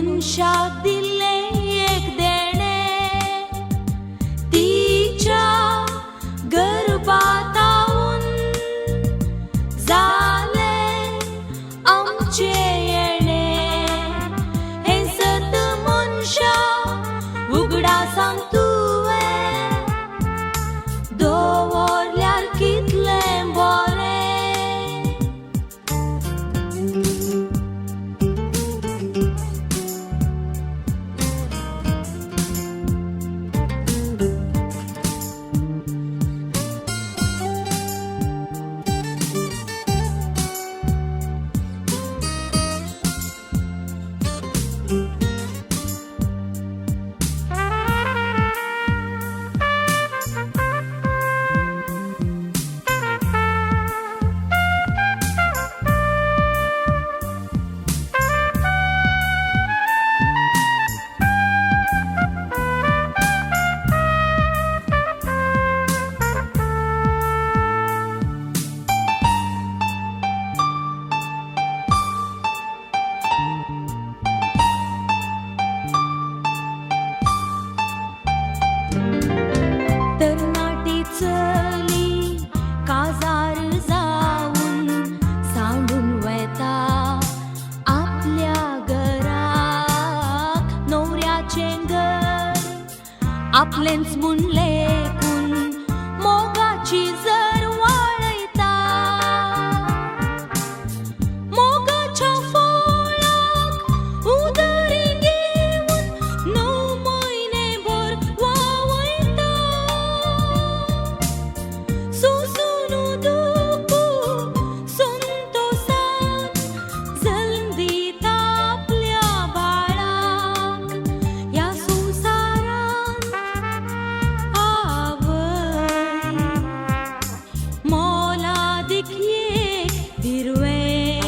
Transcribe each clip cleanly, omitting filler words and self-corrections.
मनशाक दिले एक देणे, तिच्या गर्भातावून जाले आमचे येणे. हे सत मनशा उगडा सांग तुवें, दवरल्यार कितलें बरें. तरणाटी चली काजार जाऊन सांडून वता आपल्या घराक. नवऱ्याचें घर आपलेंच म्हूण लेकून मोगाची जर वाळयता. मोगाच्या फळाक उदरी घेवन 9 म्हयनेभर वावयता. सोसून दुखू संतोषान जल्म दिता आपल्या बाळाक. ह्या संवसारान आवय मोलादीक एक हिरवें.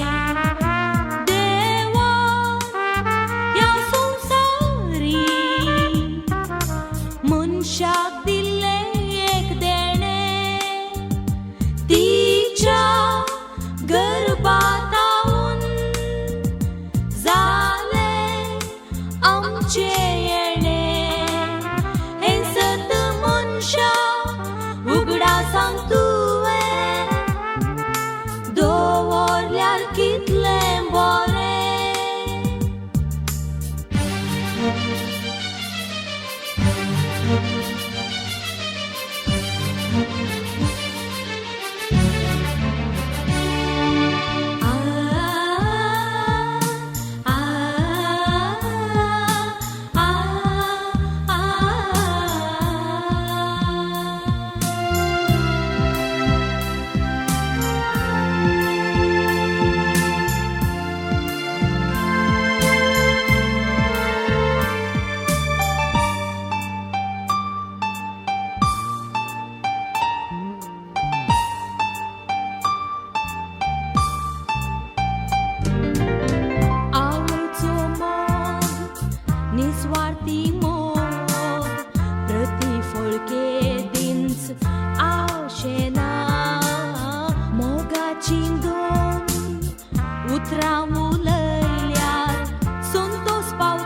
देवा ह्या संवसारी मनशाक दिले एक देणे, तिच्या गर्भातावून जाले आमचे येणे. हे सत मनशा उगडा सांग तुवें, दवरल्यार कितलें बरें. आवयचो मोग निस्वार्थी मोग, प्रतिफळ केदींच आवशेना. मोगाची 2 उतरां उलयल्यार संतोष पावता.